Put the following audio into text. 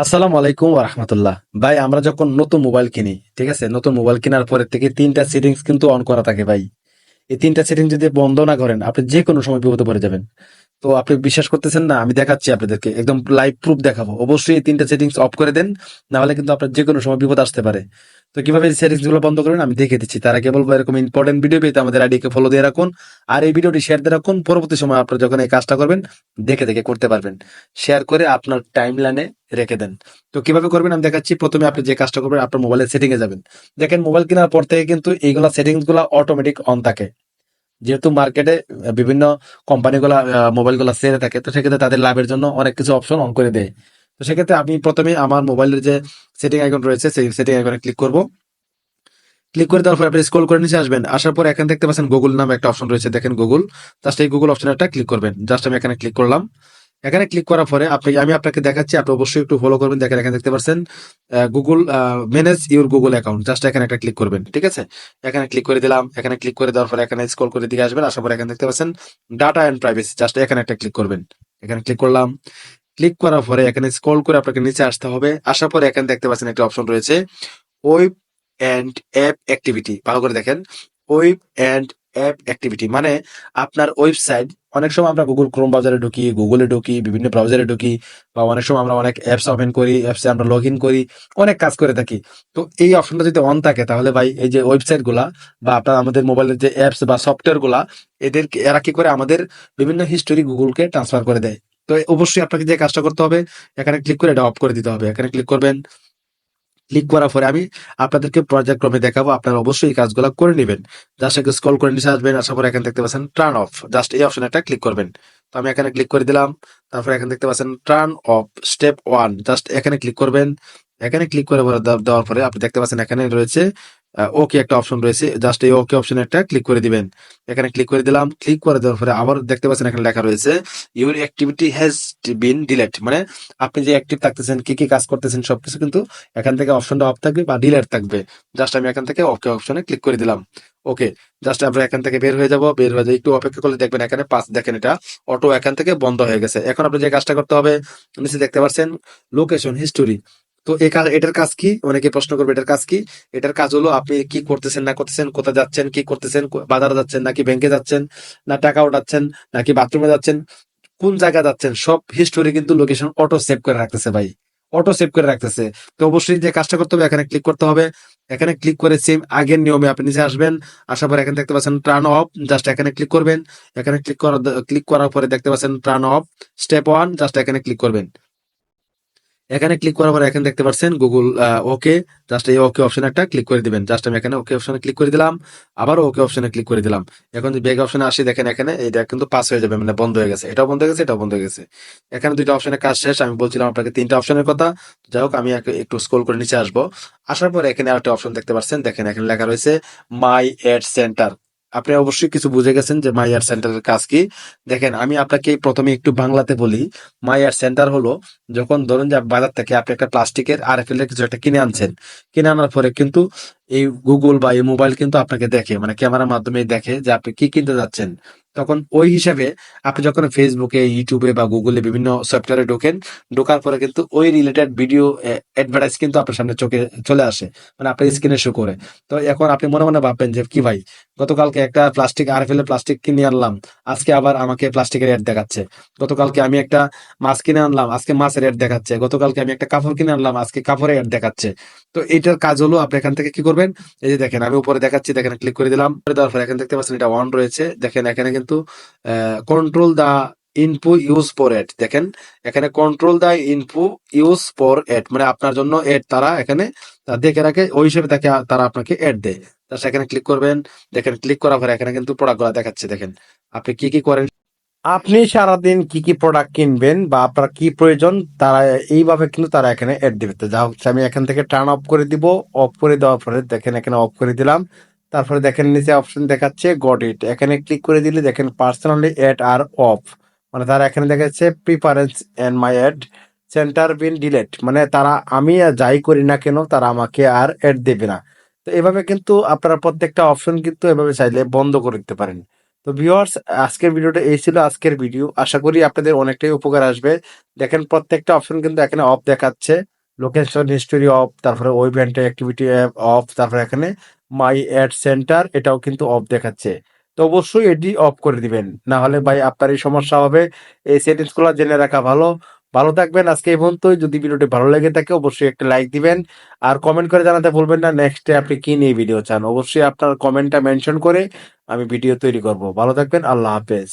আসসালামু আলাইকুম রাহমাতুল্লাহ। ভাই আমরা যখন নতুন মোবাইল কিনি, ঠিক আছে, নতুন মোবাইল কেনার পরে থেকে তিনটা সেটিংস কিন্তু অন করা থাকে ভাই। এই তিনটা সেটিং যদি বন্ধ না করেন আপনি যে কোনো সময় বিপদে পড়ে যাবেন। তো আপনি বিশ্বাস করতেছেন না, আমি দেখাচ্ছি আপনাদেরকে, একদম লাইভ প্রুফ দেখাবো। অবশ্যই এই তিনটা সেটিংস অফ করে দেন, না হলে কিন্তু আপনার যে কোনো সময় বিপদ আসতে পারে। তো কিভাবে সেটিংস গুলো বন্ধ করেন আমি দেখে দিচ্ছি। তার আগে বলবো, এরকম ইম্পর্টেন্ট ভিডিও পেতে আমাদের আইডিকে ফলো দিয়ে রাখুন। আর এই ভিডিওটি শেয়ার দিয়ে রাখুন, পরবর্তী সময় আপনারা যখন এই কাজটা করবেন দেখে দেখে করতে পারবেন। শেয়ার করে আপনার টাইম লাইনে রেখে দেন। তো কিভাবে করবেন আমি দেখাচ্ছি। প্রথমে আপনি যে কাজটা করবেন, আপনার মোবাইলের সেটিং এ যাবেন। দেখেন, মোবাইল কেনার পর থেকে কিন্তু এইগুলা সেটিংস গুলা অটোমেটিক অন থাকে। যেহেতু মার্কেটে বিভিন্ন কোম্পানিগুলা মোবাইলগুলা সেরে থাকে, তো সেক্ষেত্রে তাদের লাভের জন্য অনেক কিছু অপশন অন করে দেয়। তো সেক্ষেত্রে আমি প্রথমে আমার মোবাইলের যে সেটিং আইকন রয়েছে সেই সেটিং আইকনে ক্লিক করব। ক্লিক করে দেওয়ার পর আপনি স্ক্রল করে নিচে আসবেন। আসার পর এখানে দেখতে পাচ্ছেন গুগল নামে একটা অপশন রয়েছে, দেখেন গুগল। জাস্ট এই গুগল অপশন একটা ক্লিক করবেন। জাস্ট আমি এখানে ক্লিক করলাম। এখানে ক্লিক করার পরে আমি আপনাকে দেখাচ্ছি, আপনি অবশ্যই একটু ফলো করবেন। দেখেন এখানে দেখতে পাচ্ছেন Google manage your Google account, just এখানে একটা ক্লিক করবেন। ঠিক আছে, এখানে ক্লিক করে দিলাম। এখানে ক্লিক করে দেওয়ার পরে এখানে স্ক্রল করে দিকে আসবেন। আসার পরে এখানে দেখতে পাচ্ছেন ডাটা এন্ড প্রাইভেসি, জাস্ট এখানে একটা ক্লিক করবেন। এখানে ক্লিক করলাম। ক্লিক করার পরে এখানে স্ক্রল করে আপনাকে নিচে আসতে হবে। আসার পরে এখানে দেখতে পাচ্ছেন একটা অপশন রয়েছে, ওয়েব অ্যান্ড অ্যাপ অ্যাক্টিভিটি। ভালো করে দেখেন, ওয়েব অ্যান্ড অ্যাপ অ্যাক্টিভিটি মানে আপনার ওয়েবসাইট। অনেক সময় আমরা গুগল ক্রোম ব্রাউজারে ঢুকি, গুগলে ঢুকি, বিভিন্ন ব্রাউজারে ঢুকি, বা অনেক সময় আমরা অনেক অ্যাপস ওপেন করি, অ্যাপসে আমরা লগ ইন করি, অনেক কাজ করে থাকি। তো এই অপশনটা যদি অন থাকে তাহলে ভাই এই যে ওয়েবসাইট গুলা বা আপনার আমাদের মোবাইলের যে অ্যাপস বা সফটওয়্যার গুলা, এরা কি করে আমাদের বিভিন্ন হিস্টোরি গুগলকে ট্রান্সফার করে দেয়। তো অবশ্যই আপনাকে যে কাজটা করতে হবে, এখানে ক্লিক করে এটা অফ করে দিতে হবে। এখানে ক্লিক করবেন। ক্লিক করার পরে আমি আপনাদেরকে পর্যায়ক্রমে দেখাবো, আপনারা অবশ্যই এই কাজগুলো করে নেবেন। জাস্ট একটু স্ক্রল করে নিচে আসবেন। আসার পরে এখানে দেখতে পাচ্ছেন টার্ন অফ, জাস্ট এই অপশনে একটা ক্লিক করবেন। তো আমি এখানে ক্লিক করে দিলাম। তারপরে এখানে দেখতে পাচ্ছেন turn off step one, just এখানে ক্লিক করবেন। এখানে ক্লিক করে দেওয়ার পরে আপনি দেখতে পাচ্ছেন এখানে রয়েছে ওকে একটা অপশন রয়েছে, জাস্ট এই ওকে অপশনে একটা ক্লিক করে দিবেন। এখানে ক্লিক করে দিলাম। ক্লিক করে দেওয়ার পরে আবার দেখতে পাচ্ছেন এখানে লেখা রয়েছে your activity has been delete, মানে আপনি যে অ্যাক্টিভ থাকতেছেন, কি কি কাজ করতেছেন সবকিছু কিন্তু এখান থেকে অপশনটা অফ থাকবে বা ডিলেট থাকবে। জাস্ট আমি এখান থেকে ওকে অপশনে ক্লিক করে দিলাম। ওকে, জাস্ট আমরা এখান থেকে বের হয়ে যাব। বের হয়ে যায় একটু অপেক্ষা করলে দেখবেন এখানে পাঁচ, দেখেন এটা অটো এখান থেকে বন্ধ হয়ে গেছে। এখন আপনি যে কাজটা করতে হবে, নিচে দেখতে পাচ্ছেন লোকেশন হিস্টোরি। তো এই কাজ, এটার কাজ কি, অনেকে প্রশ্ন করবে এটার কাজ কি। এটার কাজ হলো আপনি কি করতেছেন না করতেছেন, কোথায় যাচ্ছেন, কি করতেছেন, বাজারে যাচ্ছেন নাকি ব্যাংকে যাচ্ছেন, না টাকা উঠাচ্ছেন, নাকি বাথরুমে যাচ্ছেন, কোন জায়গা যাচ্ছেন, সব হিস্টোরি কিন্তু লোকেশন অটো সেভ করে রাখতেছে ভাই, অটো সেভ করে রাখতেছে। তো অবশ্যই যে কাজটা করতে হবে, এখানে ক্লিক করতে হবে। এখানে ক্লিক করে সেম আগের নিয়মে আপনি নিচে আসবেন। আসার পর এখানে দেখতে পাচ্ছেন টার্ন অফ, জাস্ট এখানে ক্লিক করবেন। এখানে ক্লিক করার পরে দেখতে পাচ্ছেন turn off step one, just এখানে ক্লিক করবেন। এখানে ক্লিক করার পর এখানে দেখতে পাচ্ছেন গুগল ওকে, জাস্ট এই ওকে অপশনে একটা ক্লিক করে দিবেন। জাস্ট আমি এখানে ওকে অপশনে ক্লিক করে দিলাম, আবারও ওকে অপশনে ক্লিক করে দিলাম। এখন যদি ব্যাক অপশনে আসি, দেখেন এখানে এটা কিন্তু পাস হয়ে যাবে, মানে বন্ধ হয়ে গেছে, এটাও বন্ধ হয়ে গেছে, এটাও বন্ধ হয়ে গেছে। এখানে দুইটা অপশনের কাজ শেষ। আমি বলছিলাম আপনাকে তিনটা অপশনের কথা। যাই হোক, আমি একটু স্ক্রল করে নিচে আসবো। আসার পর এখানে আরেকটা অপশন দেখতে পাচ্ছেন, দেখেন এখানে লেখা রয়েছে মাই এড সেন্টার। আপনি অবশ্যই কিছু বুঝে গেছেন যে মাই এড সেন্টারের কাজ কি। দেখেন আমি আপনাকে প্রথমে একটু বাংলাতে বলি। মাই এড সেন্টার হলো, যখন ধরুন যে বাজার থেকে আপনি একটা প্লাস্টিকের আরএফএল এর কিছু একটা কিনে আনছেন, কিনে আনার পরে কিন্তু এই গুগল বা এই মোবাইল কিন্তু আপনাকে দেখে, মানে ক্যামেরার মাধ্যমে দেখে যে আপনি কি কিনতে যাচ্ছেন। তখন ওই হিসাবে আপনি যখন ফেসবুকে, ইউটিউবে বা গুগলে বিভিন্ন সফটওয়্যারে ঢোকেন, ঢোকার পরে কিন্তু ওই রিলেটেড ভিডিও অ্যাডভার্টাইজ কিন্তু আপনার সামনে চোখে চলে আসে, মানে আপনার স্ক্রিনে শো করে। তো এখন আপনি মনে মনে ভাববেন যে কি ভাই, গতকালকে একটা প্লাস্টিক আরএফএল এর প্লাস্টিক কিনে আনলাম, আজকে আবার আমাকে প্লাস্টিকের অ্যাড দেখাচ্ছে। গতকালকে আমি একটা মাছ কিনে আনলাম, আজকে মাছের অ্যাড দেখাচ্ছে। গতকালকে আমি একটা কাপড় কিনে আনলাম, আজকে কাপড়ের অ্যাড দেখাচ্ছে। তো এটার কাজ হলো, আপনি এখান থেকে কি করবেন, এই যে দেখেন আমি উপরে দেখাচ্ছি, দেখেন ক্লিক করে দিলাম। করে দেওয়ার পর এখানে দেখতে পাচ্ছেন এটা অন রয়েছে। দেখেন এখানে কিন্তু control the input use for ad, দেখেন এখানে control the input use for ad, মানে আপনার জন্য এড তারা এখানে দেখে রাখে, ওই হিসেবে দেখে তারা আপনাকে এড দেয়। তা সেখানে ক্লিক করবেন। দেখেন ক্লিক করার পরে এখানে কিন্তু প্রোডাক্ট গুলা দেখাচ্ছে। দেখেন আপনি কি কি করেন, আপনি সারাদিন কি কি প্রোডাক্ট কিনবেন বা আপনার কি প্রয়োজন, তারা এইভাবে কিন্তু তারা এখানে এড দিবে। তো যা হচ্ছে আমি এখান থেকে টার্ন অফ করে দিব। অফ করে দেওয়ার পরে দেখেন এখানে অফ করে দিলাম। তারপরে দেখেন নিচে অপশন দেখাচ্ছে গট ইট, এখানে ক্লিক করে দিলে দেখেন পার্সোনালি এড আর অফ, মানে তারা এখানে দেখাচ্ছে preference and my ad center been delete, মানে তারা আমি আর যাই করি না কেন তারা আমাকে আর এড দেবে না। তো এভাবে কিন্তু আপনারা প্রত্যেকটা অপশন কিন্তু এভাবে চাইলে বন্ধ করে দিতে পারেন। তো ভিউয়ার্স, আজকের ভিডিওটা এই ছিল আজকের ভিডিও। আশা করি আপনাদের অনেকটাই উপকার আসবে। দেখেন প্রত্যেকটা অপশন কিন্তু এখানে অফ দেখাচ্ছে। লোকেশন হিস্টোরি অফ, তারপরে ওয়েব অ্যাক্টিভিটি অ্যাপ অফ, তারপরে এখানে মাই অ্যাড সেন্টার এটাও কিন্তু অফ দেখাচ্ছে। তো অবশ্যই এটি অফ করে দিবেন, না হলে ভাই আপনার এই সমস্যা হবে। এই সেটিংস গুলো জেনে রাখা ভালো। ভালো থাকবেন আজকে এই পর্যন্তই। যদি ভিডিওটি ভালো লেগে থাকে অবশ্যই একটা লাইক দিবেন, আর কমেন্ট করে জানাতে ভুলবেন না নেক্সটে আপনি কি নিয়ে ভিডিও চান। অবশ্যই আপনার কমেন্টটা মেনশন করে আমি ভিডিও তৈরি করব। ভালো থাকবেন। আল্লাহ হাফেজ।